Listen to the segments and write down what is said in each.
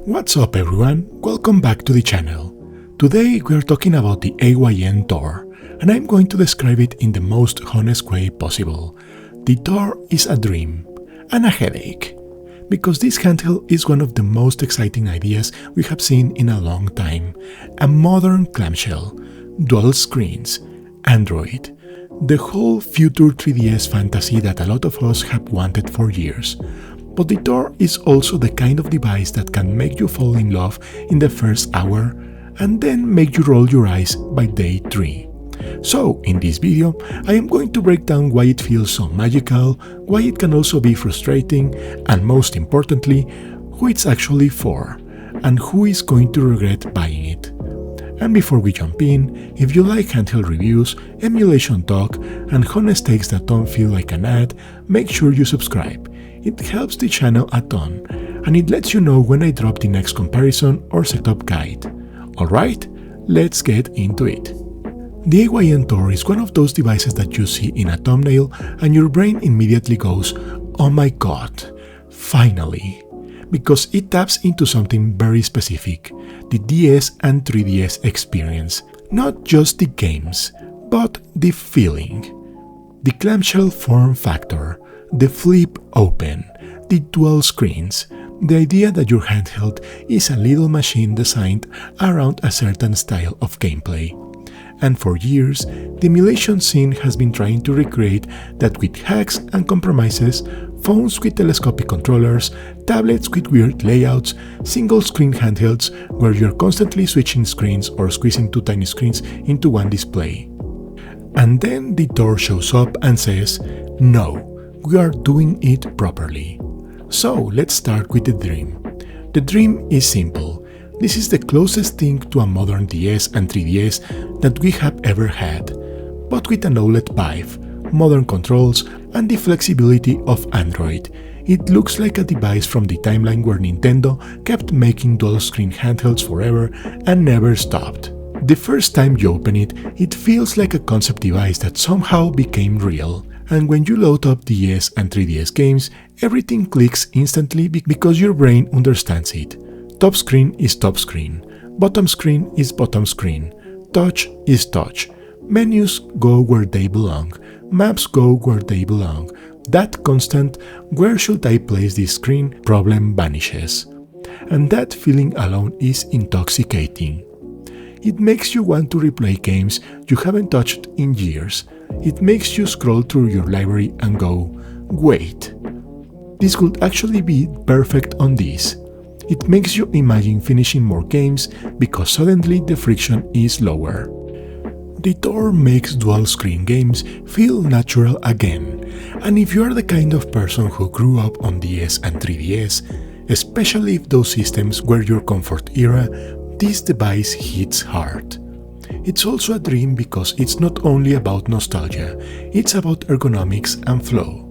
What's up everyone, welcome back to the channel. Today we are talking about the AYN Thor, and I'm going to describe it in the most honest way possible. The Thor is a dream and a headache, because this handheld is one of the most exciting ideas we have seen in a long time. A modern clamshell, dual screens, Android, the whole future 3DS fantasy that a lot of us have wanted for years. But the Thor is also the kind of device that can make you fall in love in the first hour and then make you roll your eyes by day 3. So, in this video, I am going to break down why it feels so magical, why it can also be frustrating, and most importantly, who it's actually for, and who is going to regret buying it. And before we jump in, if you like handheld reviews, emulation talk, and honest takes that don't feel like an ad, make sure you subscribe. It helps the channel a ton, and it lets you know when I drop the next comparison or setup guide. Alright, let's get into it. The AYN Thor is one of those devices that you see in a thumbnail and your brain immediately goes, oh my god, finally! Because it taps into something very specific, the DS and 3DS experience. Not just the games, but the feeling. The clamshell form factor, the flip open, the dual screens, the idea that your handheld is a little machine designed around a certain style of gameplay. And for years, the emulation scene has been trying to recreate that with hacks and compromises, phones with telescopic controllers, tablets with weird layouts, single-screen handhelds where you're constantly switching screens or squeezing two tiny screens into one display. And then the Thor shows up and says, no, we are doing it properly. So let's start with the dream. The dream is simple. This is the closest thing to a modern DS and 3DS that we have ever had, but with an OLED PIV, modern controls, and the flexibility of Android. It looks like a device from the timeline where Nintendo kept making dual-screen handhelds forever and never stopped. The first time you open it, it feels like a concept device that somehow became real. And when you load up DS and 3DS games, everything clicks instantly because your brain understands it. Top screen is top screen, bottom screen is bottom screen, touch is touch, menus go where they belong, maps go where they belong. That constant "where should I place this screen" problem vanishes. And that feeling alone is intoxicating. It makes you want to replay games you haven't touched in years. It makes you scroll through your library and go, wait, this could actually be perfect on this. It makes you imagine finishing more games because suddenly the friction is lower. The Thor makes dual-screen games feel natural again, and if you are the kind of person who grew up on DS and 3DS, especially if those systems were your comfort era, this device hits hard. It's also a dream because it's not only about nostalgia, it's about ergonomics and flow.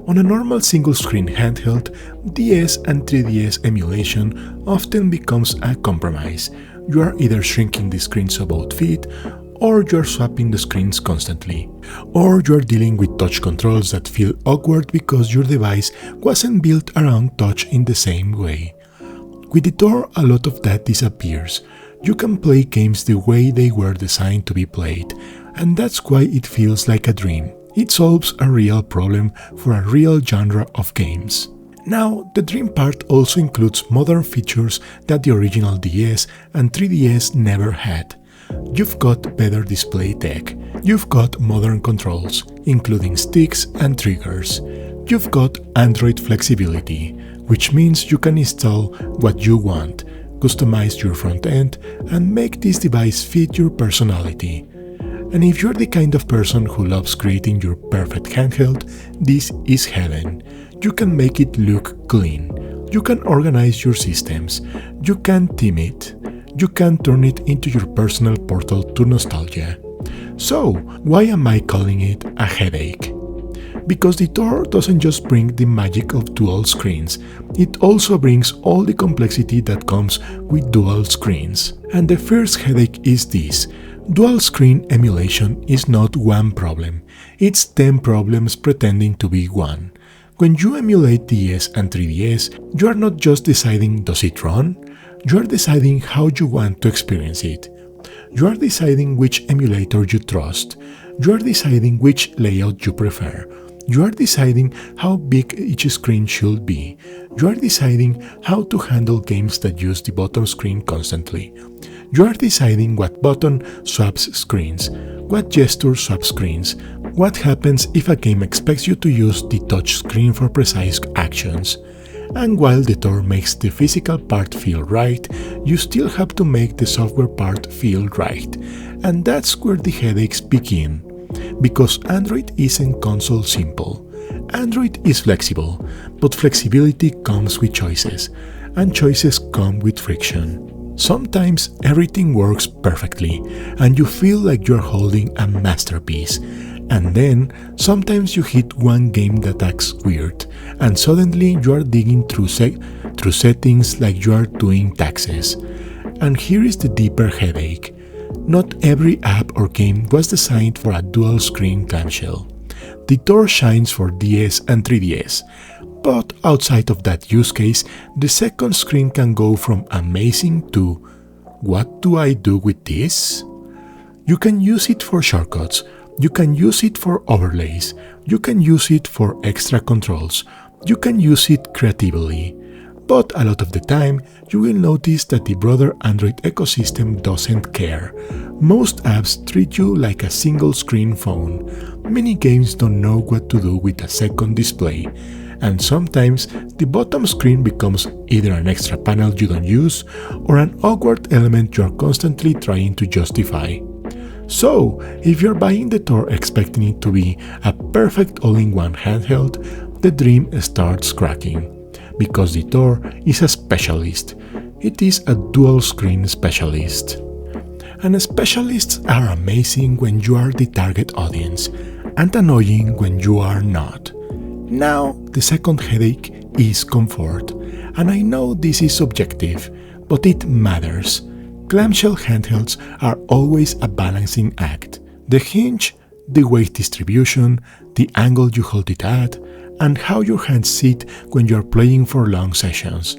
On a normal single-screen handheld, DS and 3DS emulation often becomes a compromise. You are either shrinking the screens about feet, or you're swapping the screens constantly, or you're dealing with touch controls that feel awkward because your device wasn't built around touch in the same way. With the Thor, a lot of that disappears. You can play games the way they were designed to be played, and that's why it feels like a dream. It solves a real problem for a real genre of games. Now, the dream part also includes modern features that the original DS and 3DS never had. You've got better display tech, you've got modern controls, including sticks and triggers. You've got Android flexibility, which means you can install what you want, customize your front end, and make this device fit your personality. And if you're the kind of person who loves creating your perfect handheld, this is heaven. You can make it look clean. You can organize your systems. You can theme it. You can turn it into your personal portal to nostalgia. So, why am I calling it a headache? Because the Thor doesn't just bring the magic of dual screens, it also brings all the complexity that comes with dual screens. And the first headache is this: dual screen emulation is not one problem, it's 10 problems pretending to be one. When you emulate DS and 3DS, you are not just deciding does it run, you are deciding how you want to experience it. You are deciding which emulator you trust, you are deciding which layout you prefer, you are deciding how big each screen should be, you are deciding how to handle games that use the bottom screen constantly. You are deciding what button swaps screens, what gesture swaps screens, what happens if a game expects you to use the touch screen for precise actions. And while the Thor makes the physical part feel right, you still have to make the software part feel right. And that's where the headaches begin. Because Android isn't console simple. Android is flexible, but flexibility comes with choices, and choices come with friction. Sometimes everything works perfectly, and you feel like you're holding a masterpiece. And then, sometimes you hit one game that acts weird, and suddenly you are digging through settings like you are doing taxes. And here is the deeper headache. Not every app or game was designed for a dual-screen clamshell. The Thor shines for DS and 3DS, but outside of that use case, the second screen can go from amazing to what do I do with this? You can use it for shortcuts, you can use it for overlays, you can use it for extra controls, you can use it creatively. But a lot of the time, you will notice that the broader Android ecosystem doesn't care. Most apps treat you like a single-screen phone. Many games don't know what to do with a second display. And sometimes, the bottom screen becomes either an extra panel you don't use or an awkward element you are constantly trying to justify. So, if you're buying the Thor expecting it to be a perfect all-in-one handheld, the dream starts cracking. Because the Thor is a specialist. It is a dual-screen specialist. And specialists are amazing when you are the target audience, and annoying when you are not. Now, the second headache is comfort. And I know this is subjective, but it matters. Clamshell handhelds are always a balancing act. The hinge, the weight distribution, the angle you hold it at, and how your hands sit when you're playing for long sessions.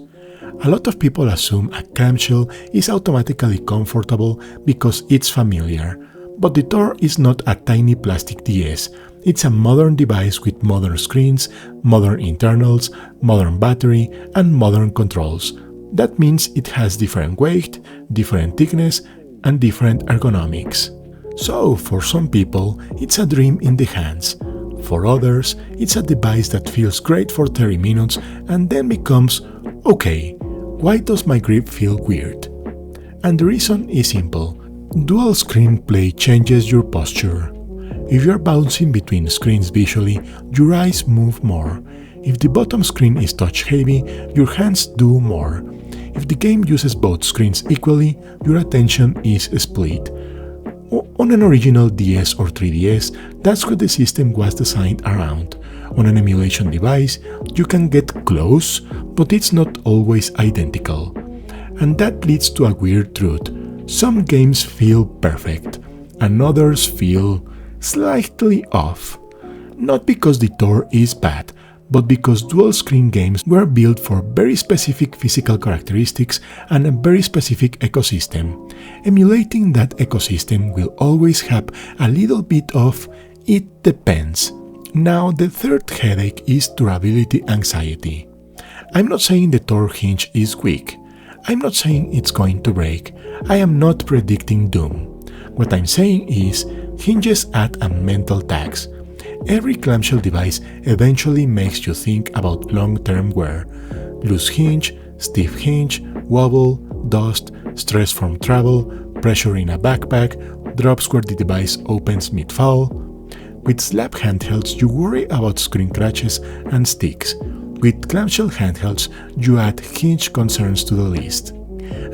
A lot of people assume a clamshell is automatically comfortable because it's familiar, but the Thor is not a tiny plastic DS. It's a modern device with modern screens, modern internals, modern battery, and modern controls. That means it has different weight, different thickness, and different ergonomics. So, for some people, it's a dream in the hands. For others, it's a device that feels great for 30 minutes and then becomes, okay, why does my grip feel weird? And the reason is simple. Dual screen play changes your posture. If you're bouncing between screens visually, your eyes move more. If the bottom screen is touch heavy, your hands do more. If the game uses both screens equally, your attention is split. On an original DS or 3DS, that's what the system was designed around. On an emulation device, you can get close, but it's not always identical. And that leads to a weird truth. Some games feel perfect, and others feel slightly off. Not because the Thor is bad, but because dual-screen games were built for very specific physical characteristics and a very specific ecosystem. Emulating that ecosystem will always have a little bit of "it depends." Now, the third headache is durability anxiety. I'm not saying the Thor hinge is weak. I'm not saying it's going to break. I am not predicting doom. What I'm saying is, hinges add a mental tax. Every clamshell device eventually makes you think about long-term wear. Loose hinge, stiff hinge, wobble, dust, stress from travel, pressure in a backpack, drops where the device opens mid-fall. With slab handhelds, you worry about screen crashes and sticks. With clamshell handhelds, you add hinge concerns to the list.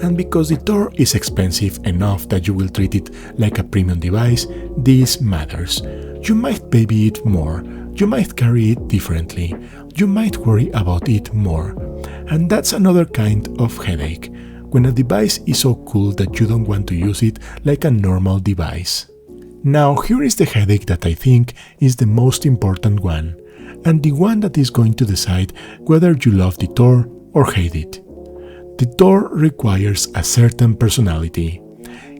And because the Thor is expensive enough that you will treat it like a premium device, this matters. You might baby it more, you might carry it differently, you might worry about it more. And that's another kind of headache, when a device is so cool that you don't want to use it like a normal device. Now here is the headache that I think is the most important one. and the one that is going to decide whether you love the Thor or hate it. The Thor requires a certain personality.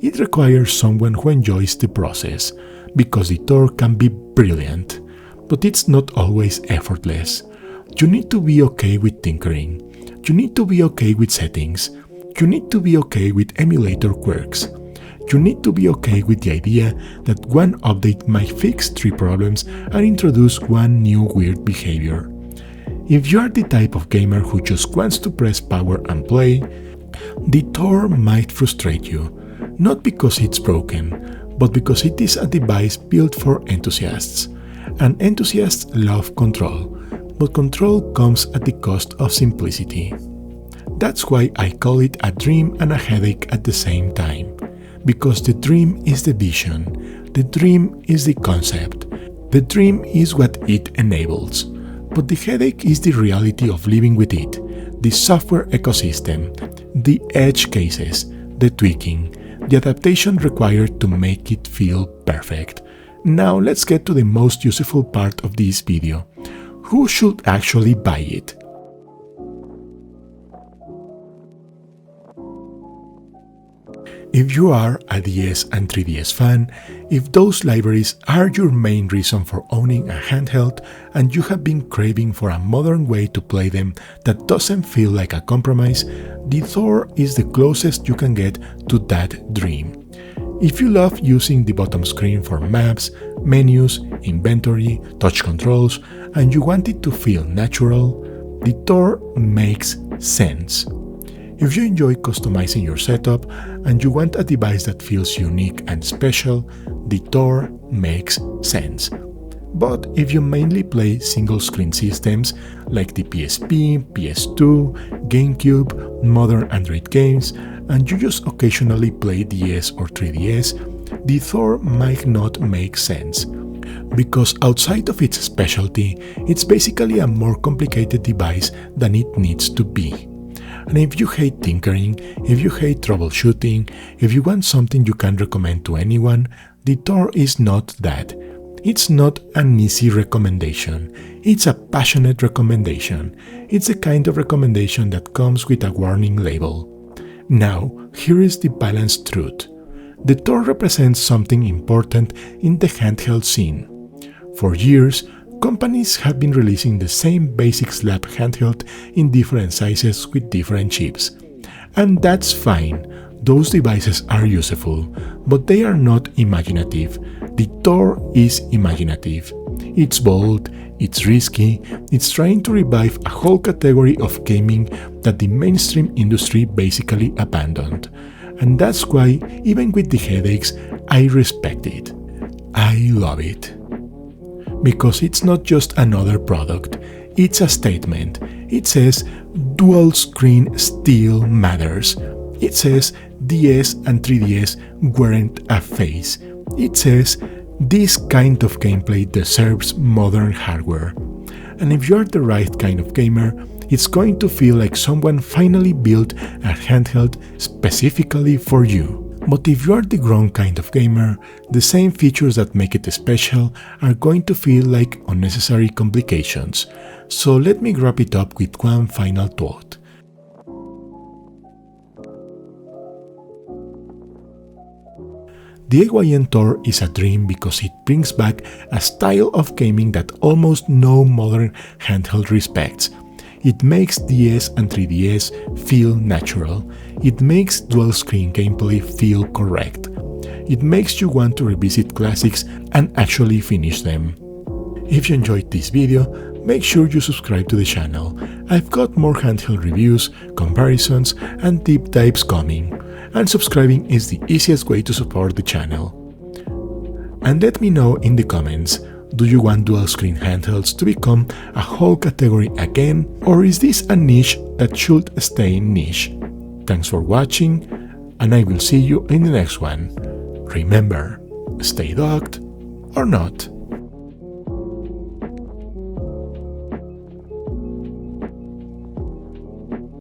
It requires someone who enjoys the process, because the Thor can be brilliant, but it's not always effortless. You need to be okay with tinkering. You need to be okay with settings. You need to be okay with emulator quirks. You need to be okay with the idea that one update might fix 3 problems and introduce one new weird behavior. If you are the type of gamer who just wants to press power and play, the Thor might frustrate you, not because it's broken, but because it is a device built for enthusiasts. And enthusiasts love control, but control comes at the cost of simplicity. That's why I call it a dream and a headache at the same time. Because the dream is the vision, the dream is the concept, the dream is what it enables. But the headache is the reality of living with it, the software ecosystem, the edge cases, the tweaking, the adaptation required to make it feel perfect. Now let's get to the most useful part of this video. Who should actually buy it? If you are a DS and 3DS fan, if those libraries are your main reason for owning a handheld and you have been craving for a modern way to play them that doesn't feel like a compromise, the Thor is the closest you can get to that dream. If you love using the bottom screen for maps, menus, inventory, touch controls, and you want it to feel natural, the Thor makes sense. If you enjoy customizing your setup and you want a device that feels unique and special, the Thor makes sense. But if you mainly play single-screen systems like the PSP, PS2, GameCube, modern Android games, and you just occasionally play DS or 3DS, the Thor might not make sense. Because outside of its specialty, it's basically a more complicated device than it needs to be. And if you hate tinkering, if you hate troubleshooting, if you want something you can recommend to anyone, the Thor is not that. It's not an easy recommendation. It's a passionate recommendation. It's the kind of recommendation that comes with a warning label. Now, here is the balanced truth. The Thor represents something important in the handheld scene. For years, companies have been releasing the same basic slab handheld in different sizes with different chips. And that's fine, those devices are useful, but they are not imaginative. The Thor is imaginative. It's bold, it's risky, it's trying to revive a whole category of gaming that the mainstream industry basically abandoned. And that's why, even with the headaches, I respect it. I love it. Because it's not just another product, it's a statement. It says dual screen still matters. It says DS and 3DS weren't a phase. It says this kind of gameplay deserves modern hardware. And if you're the right kind of gamer, it's going to feel like someone finally built a handheld specifically for you. But if you are the wrong kind of gamer, the same features that make it special are going to feel like unnecessary complications. So let me wrap it up with one final thought. The AYN Thor is a dream because it brings back a style of gaming that almost no modern handheld respects. It makes DS and 3DS feel natural. It makes dual-screen gameplay feel correct. It makes you want to revisit classics and actually finish them. If you enjoyed this video, make sure you subscribe to the channel. I've got more handheld reviews, comparisons, and deep dives coming. And subscribing is the easiest way to support the channel. And let me know in the comments, do you want dual-screen handhelds to become a whole category again, or is this a niche that should stay niche? Thanks for watching, and I will see you in the next one. Remember, stay docked or not.